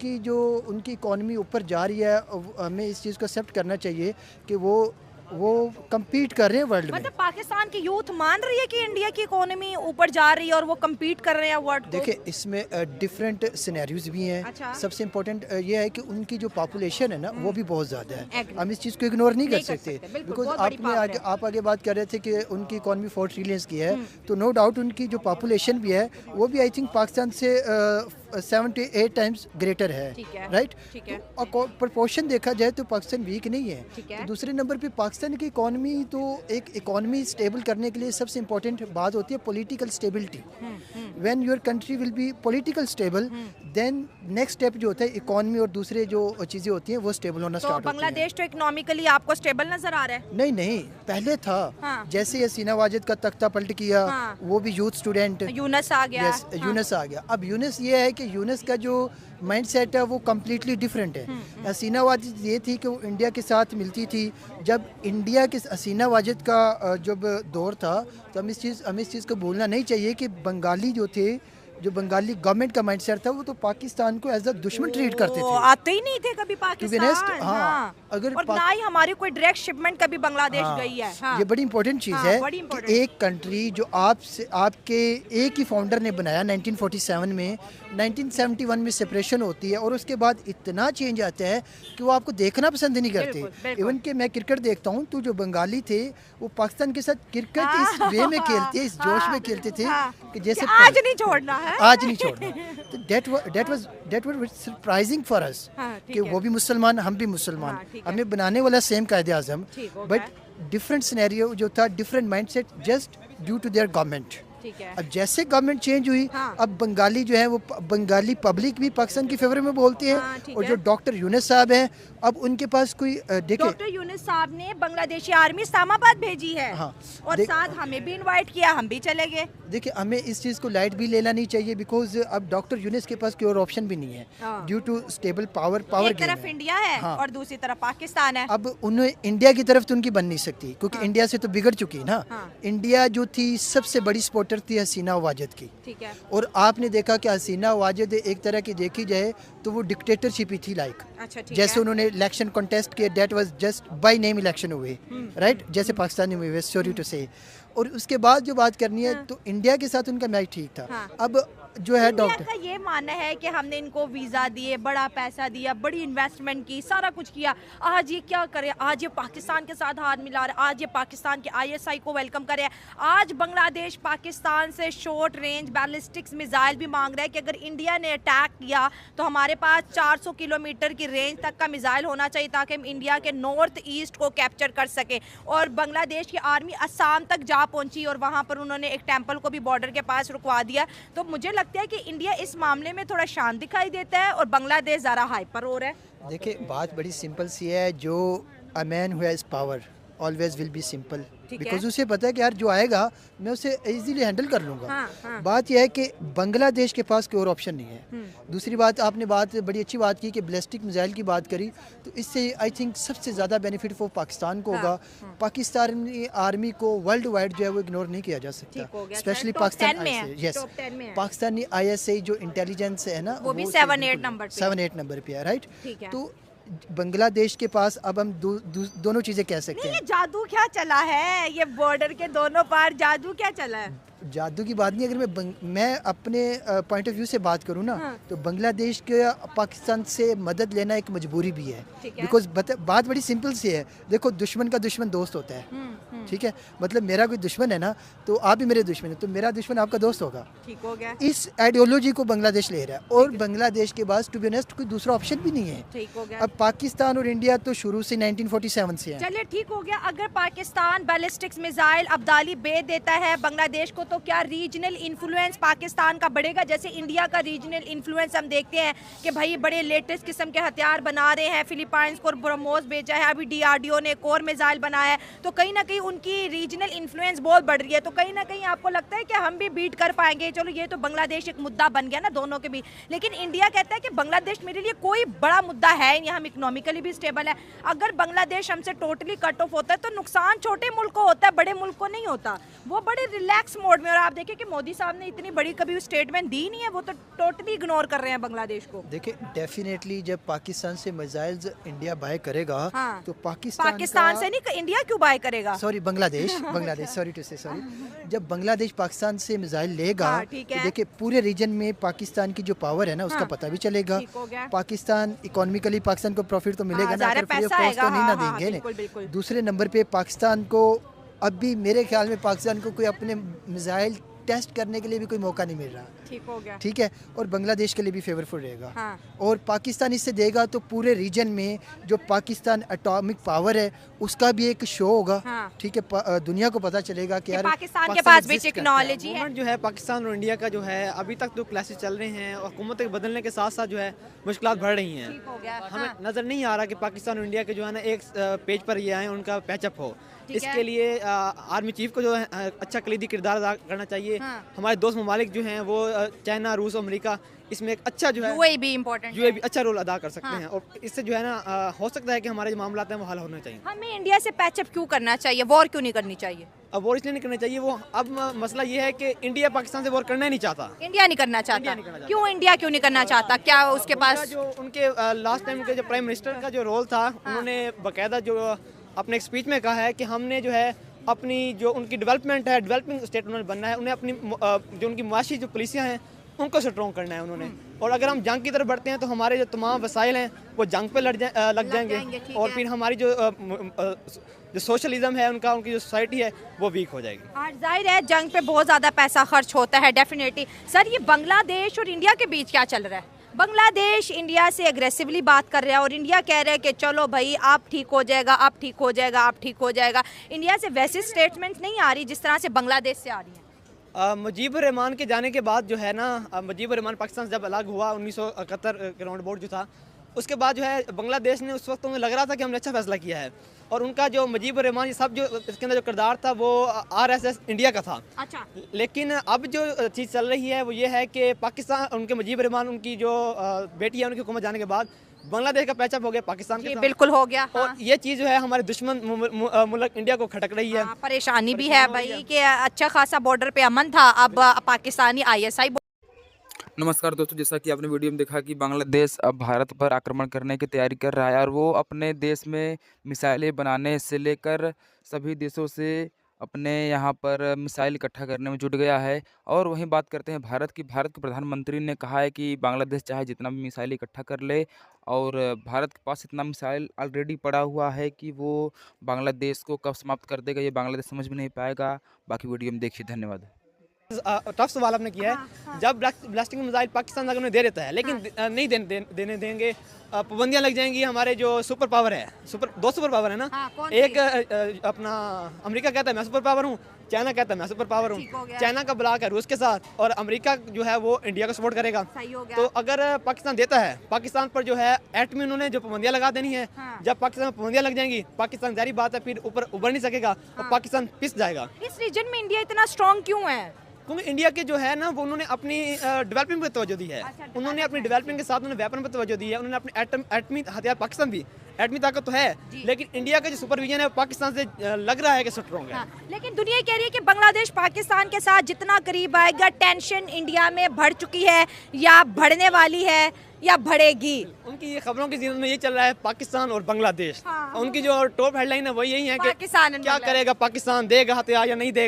उनकी जो उनकी इकॉनमी ऊपर जा रही है, हमें इस चीज़ को एक्सेप्ट करना चाहिए कि वो कम्पीट कर रहे हैं वर्ल्ड में। मतलब पाकिस्तान की यूथ मान रही है कि इंडिया की इकोनॉमी ऊपर जा रही है और वो कम्पीट कर रहे हैं वर्ल्ड को? देखिए, इसमें डिफरेंट सिनेरियोज भी हैं। अच्छा। सबसे इम्पोर्टेंट ये है कि उनकी जो पॉपुलेशन है ना वो भी बहुत ज़्यादा है। हम इस चीज़ को इग्नोर नहीं कर सकते, बिकॉज आप आगे बात कर रहे थे कि उनकी इकॉनमी 4 ट्रिलियंस की है, तो नो डाउट उनकी जो पॉपुलेशन भी है वो भी आई थिंक पाकिस्तान से 7 to 8 टाइम्स ग्रेटर है, राइट? तो प्रपोर्शन देखा जाए तो पाकिस्तान वीक नहीं है। तो दूसरे नंबर पे पाकिस्तान की इकॉनमी, तो एक इकॉनमी स्टेबल करने के लिए सबसे इम्पोर्टेंट बात होती है political stability. When your country will be political stable, then next step जो होता है इकॉनमी और दूसरे जो चीज़ें होती हैं वो स्टेबल होना स्टार्ट होती है। बांग्लादेश तो इकोनॉमिकली आपको स्टेबल नजर आ रहा है? नहीं, पहले था। जैसे हसीना वाजिद का तख्ता पलट किया, वो भी यूथ स्टूडेंट, यूनस आ गया। यूनस आ गया। अब यूनस ये है कि यूनस का जो माइंडसेट है वो कम्प्लीटली डिफरेंट है। हसीना वाजिद ये थी कि वो इंडिया के साथ मिलती थी। जब इंडिया के हसीना वाजिद का जब दौर था, तो हमें इस चीज़ को भूलना नहीं चाहिए कि बंगाली जो थे, जो बंगाली गवर्नमेंट का माइंडसेट था, वो तो पाकिस्तान को एज अ दुश्मन ट्रीट करते थे। आते ही नहीं थे कभी पाकिस्तान। हाँ। अगर और ना ही हमारी कोई डायरेक्ट शिपमेंट कभी बांग्लादेश गई है। ये बड़ी इंपॉर्टेंट चीज़ है कि एक कंट्री जो आपके एक ही फाउंडर ने बनाया 1947 में, 1971 में सेपरेशन होती है और उसके बाद इतना चेंज आता है कि वो आपको देखना पसंद नहीं करते। इवन कि मैं क्रिकेट देखता हूँ, तो जो बंगाली थे वो पाकिस्तान के साथ क्रिकेट इस वे में खेलते, इस जोश में खेलते थे कि जैसे आज नहीं छोड़ना है, आज नहीं छोड़ना। तो that was surprising for us कि वो भी मुसलमान, हम भी मुसलमान, हमें बनाने वाला सेम कायदे आज़म, बट डिफरेंट सिनेरियो जो था, different mindset, just due to their government. अब जैसे गवर्नमेंट चेंज हुई, अब बंगाली जो है वो बंगाली पब्लिक भी पाकिस्तान की फेवर में बोलती है। और जो डॉक्टर यूनुस साहब हैं, अब उनके पास कोई देखिए, डॉक्टर यूनुस साहब ने बांग्लादेशी आर्मी इस्लामाबाद भेजी है। और साथ हमें भी इनवाइट किया, हम भी चले गए। देखिए, हमें इस चीज़ को लाइट भी लेना नहीं चाहिए, बिकॉज अब डॉक्टर यूनुस के पास कोई और ऑप्शन भी नहीं है, ड्यू टू स्टेबल पावर एक तरफ इंडिया है और दूसरी तरफ पाकिस्तान है। अब उन्हें इंडिया की तरफ तो उनकी बन नहीं सकती, क्योंकि इंडिया से तो बिगड़ चुकी ना। इंडिया जो थी सबसे बड़ी सपोर्टर थी हसीना वाजिद की, ठीक है। और आपने देखा कि हसीना वाजिद एक तरह की देखी जाए तो वो डिक्टेटरशिप ही थी, लाइक जैसे उन्होंने इलेक्शन कॉन्टेस्ट किए, that was just by name election हुए, राइट, जैसे पाकिस्तानी हुए, सॉरी टू से। और उसके बाद जो बात करनी है, तो इंडिया के साथ उनका मैच ठीक था। अब जो है डॉक्टर का ये मानना है कि हमने इनको वीजा दिए, बड़ा पैसा दिया, बड़ी इन्वेस्टमेंट की, सारा कुछ किया, आज ये क्या करे, आज ये पाकिस्तान के साथ हाथ मिला रहा है, आज ये पाकिस्तान के ISI को वेलकम करे, आज बांग्लादेश पाकिस्तान से शॉर्ट रेंज बैलिस्टिक्स मिसाइल भी मांग रहा है कि अगर इंडिया ने अटैक किया तो हमारे पास 400 किलोमीटर की रेंज तक का मिसाइल होना चाहिए ताकि हम इंडिया के नॉर्थ ईस्ट को कैप्चर कर सके। और बांग्लादेश की आर्मी असम तक जा पहुंची और वहां पर उन्होंने एक टेंपल को भी बॉर्डर के पास रुकवा दिया। तो मुझे लगता है कि इंडिया इस मामले में थोड़ा शांत दिखाई देता है और बांग्लादेश ज़रा हाइपर हो रहा है। देखिए, बात बड़ी सिंपल सी है, जो a man who has power always will be simple, because उसे पता है कि यार जो आएगा मैं उसे इजीली हैंडल कर लूँगा। बात यह है कि बांग्लादेश के पास कोई और ऑप्शन नहीं है। दूसरी बात, आपने बड़ी अच्छी बात की कि बैलिस्टिक मिसाइल की बात करी, तो इससे आई थिंक सबसे ज़्यादा बेनिफिट वो पाकिस्तान को होगा। पाकिस्तानी आर्मी को वर्ल्ड वाइड जो है वो इग्नोर नहीं किया जा सकता, specially Pakistan. Yes, Pakistani ISI जो इंटेलिजेंस है ना, वो भी 7-8 नंबर पे है, राइट। तो बांग्लादेश के पास अब हम दोनों चीजें कह सकते हैं। ये जादू क्या चला है, ये बॉर्डर के दोनों पार जादू क्या चला है? जादू की बात नहीं, अगर मैं अपने पॉइंट ऑफ व्यू से बात करूँ ना, तो बांग्लादेश के पाकिस्तान से मदद लेना एक मजबूरी भी है, बिकॉज बात बड़ी सिंपल सी है। देखो, दुश्मन का दुश्मन दोस्त होता है, ठीक है। मतलब मेरा कोई दुश्मन है ना, तो आप भी मेरे दुश्मन है, तो मेरा दुश्मन आपका दोस्त होगा, ठीक हो गया। इस आइडियोलॉजी को बांग्लादेश ले रहा है, और बांग्लादेश के पास टू बी ऑनेस्ट कोई दूसरा ऑप्शन भी नहीं है, ठीक हो गया। अब पाकिस्तान और इंडिया तो शुरू से 1947 से है। चलिए, ठीक हो गया। अगर पाकिस्तान बैलिस्टिक्स मिसाइल अब्दाली भेज देता है बांग्लादेश को, तो क्या रीजनल इन्फ्लुएंस पाकिस्तान का बढ़ेगा? जैसे इंडिया का रीजनल इन्फ्लुएंस हम देखते हैं कि भाई बड़े लेटेस्ट किस्म के हथियार बना रहे हैं, फिलीपाइंस को ब्रह्मोस भेजा है, अभी DRDO ने एक और मिसाइल बनाया है, तो कहीं ना कहीं उनकी रीजनल इन्फ्लुएंस बहुत बढ़ रही है। तो कहीं ना कहीं आपको लगता है कि हम भी बीट कर पाएंगे? चलो, ये तो बांग्लादेश एक मुद्दा बन गया ना दोनों के बीच, लेकिन इंडिया कहता है कि बांग्लादेश मेरे लिए कोई बड़ा मुद्दा है नहीं, हम इकोनॉमिकली भी स्टेबल है। अगर बांग्लादेश हमसे टोटली कट ऑफ होता है तो नुकसान छोटे मुल्क को होता है, बड़े मुल्क को नहीं होता। वो बड़े रिलैक्स मोड सपोर्ट में। और आप देखिए कि मोदी साहब ने इतनी बड़ी कभी स्टेटमेंट दी नहीं है, वो तो टोटली इग्नोर कर रहे हैं बांग्लादेश को। देखिए डेफिनेटली जब पाकिस्तान से मिसाइल्स इंडिया बाय करेगा हाँ। तो पाकिस्तान से नहीं, इंडिया क्यों बाय करेगा? सॉरी बांग्लादेश सॉरी टू से सॉरी। जब बांग्लादेश पाकिस्तान से मिसाइल लेगा हाँ, तो देखिए पूरे रीजन में पाकिस्तान की जो पावर है ना उसका पता भी चलेगा। पाकिस्तान इकोनॉमिकली पाकिस्तान को प्रॉफिट तो मिलेगा ना, अगर फ्री ऑफ कॉस्ट तो नहीं ना देंगे ना। दूसरे नंबर पे पाकिस्तान को अभी मेरे ख्याल में पाकिस्तान को कोई अपने मिसाइल टेस्ट करने के लिए भी कोई मौका नहीं मिल रहा। ठीक हो गया। ठीक है, और बांग्लादेश के लिए भी फेवरफुल रहेगा। हाँ। और पाकिस्तान इससे देगा तो पूरे रीजन में जो पाकिस्तान एटॉमिक पावर है उसका भी एक शो होगा। हाँ। ठीक है, दुनिया को पता चलेगा कि यार पाकिस्तान के पास भी exist करता टेक्नोलॉजी है। जो है पाकिस्तान और इंडिया का जो है अभी तक तो क्लासेस चल रहे हैं और हुकूमतें बदलने के साथ साथ जो है मुश्किलात बढ़ रही हैं। ठीक हो गया। हमें हाँ। नज़र नहीं आ रहा कि पाकिस्तान और इंडिया के जो है ना एक पेज पर ये आए, उनका पैचअप हो। ठीक है। इसके लिए आर्मी चीफ को जो है अच्छा कलीदी किरदार अदा करना चाहिए। हाँ। हमारे दोस्त ममालिक जो हैं वो चाइना, रूस, अमेरिका, इसमें एक अच्छा जो है यूएई भी इम्पोर्टेंट यूएई भी अच्छा रोल अदा कर सकते हाँ। हैं और इससे जो है ना हो सकता है कि हमारे जो मामला हैं वो हल होने चाहिए। हमें इंडिया से पैचअप क्यों करना चाहिए, वॉर क्यों नहीं करनी चाहिए? अब वॉर इसलिए नहीं करना चाहिए, वो अब मसला ये है कि इंडिया पाकिस्तान से वॉर करना ही नहीं चाहता। इंडिया नहीं करना चाहता। क्यों इंडिया क्यों नहीं करना चाहता? क्या उसके उनका पास जो उनके लास्ट टाइम के जो प्राइम मिनिस्टर का जो रोल था, उन्होंने बाकायदा जो अपने स्पीच में कहा है कि हमने जो है अपनी जो उनकी डेवलपमेंट है, डेवलपिंग स्टेट उन्होंने बनना है, उन्हें अपनी जो उनकी मुआशी जो पॉलिसियाँ हैं उनको स्ट्रॉन्ग करना है उन्होंने। और अगर हम जंग की तरफ बढ़ते हैं तो हमारे जो तमाम वसाइल हैं वो जंग पे लग जाएंगे ठीक और है। फिर हमारी जो सोशलिज्म है उनका, उनकी जो सोसाइटी है वो वीक हो जाएगी। हाँ, जाहिर है जंग पे बहुत ज़्यादा पैसा खर्च होता है डेफिनेटली। सर, ये बांग्लादेश और इंडिया के बीच क्या चल रहा है? बांग्लादेश इंडिया से एग्रेसिवली बात कर रहा है और इंडिया कह रहा है कि चलो भाई आप ठीक हो जाएगा, आप ठीक हो जाएगा, आप ठीक हो जाएगा। इंडिया से वैसी स्टेटमेंट नहीं आ रही जिस तरह से बांग्लादेश से आ रही है। मुजीबुर रहमान के जाने के बाद जो है ना, मुजीबुर रहमान पाकिस्तान से जब अलग हुआ 1971 के राउंड बोर्ड जो था, उसके बाद जो है बांग्लादेश ने उस वक्त उन्हें लग रहा था कि हमने अच्छा फैसला किया है और उनका जो मुजीबुर रहमान ये सब जो इसके अंदर जो किरदार था वो आरएसएस इंडिया का था। अच्छा। लेकिन अब जो चीज़ चल रही है वो ये है कि पाकिस्तान, उनके मुजीबुर रहमान, उनकी जो बेटी है, उनकी हुकूमत जाने के बाद बांग्लादेश का पैचअप हो गया पाकिस्तान के साथ। बिल्कुल हो गया। और ये चीज़ जो है हमारे दुश्मन मुल्क इंडिया को खटक रही है। परेशानी भी है भाई कि अच्छा खासा बॉर्डर पे अमन था, अब पाकिस्तानी आईएसआई। नमस्कार दोस्तों, जैसा कि आपने वीडियो में देखा कि बांग्लादेश अब भारत पर आक्रमण करने की तैयारी कर रहा है और वो अपने देश में मिसाइलें बनाने से लेकर सभी देशों से अपने यहाँ पर मिसाइल इकट्ठा करने में जुट गया है। और वहीं बात करते हैं भारत की। भारत के प्रधानमंत्री ने कहा है कि बांग्लादेश चाहे जितना भी मिसाइल इकट्ठा कर ले, और भारत के पास इतना मिसाइल ऑलरेडी पड़ा हुआ है कि वो बांग्लादेश को कब समाप्त कर देगा ये बांग्लादेश समझ में नहीं पाएगा। बाकी वीडियो में देखिए। धन्यवाद। टफ सवाल आपने किया है। जब ब्लास्टिंग मिसाइल पाकिस्तान अगर उन्हें दे देता है, लेकिन नहीं देने देंगे, पाबंदियां लग जाएंगी। हमारे जो सुपर पावर है, दो सुपर पावर है ना, एक अपना अमेरिका कहता है मैं सुपर पावर हूँ, चाइना कहता है मैं सुपर पावर हूँ। चाइना का ब्लॉक है रूस के साथ और अमेरिका जो है वो इंडिया को सपोर्ट करेगा। तो अगर पाकिस्तान देता है, पाकिस्तान पर जो है एटमी उन्होंने जो पाबंदियां लगा देनी है, जब पाकिस्तान में पाबंदियां लग जाएंगी, पाकिस्तान जारी बात है फिर ऊपर उभर नहीं सकेगा और पाकिस्तान पिस जाएगा। इस रीजन में इंडिया इतना स्ट्रॉन्ग क्यों है? क्योंकि इंडिया के जो है ना वो उन्होंने अपनी डेवलपिंग पे तवज्जो दी है। उन्होंने अपनी डेवलपिंग के साथ उन्होंने वेपन पे तवज्जो दी है। उन्होंने अपने एटमी हथियार, पाकिस्तान भी एटमी ताकत तो है, लेकिन इंडिया का जो सुपरविजन है पाकिस्तान से लग रहा है कि स्ट्रॉन्ग है। हाँ, लेकिन दुनिया कह रही है कि बांग्लादेश पाकिस्तान के साथ जितना करीब आएगा, टेंशन इंडिया में बढ़ चुकी है या बढ़ने वाली है या बढ़ेगी। उनकी ये खबरों की जीवन में ये चल रहा है पाकिस्तान और बांग्लादेश। हाँ। उनकी जो टॉप हेडलाइन है वो यही है कि पाकिस्तान क्या करेगा पाकिस्तान, देगा हथियार या नहीं देगा।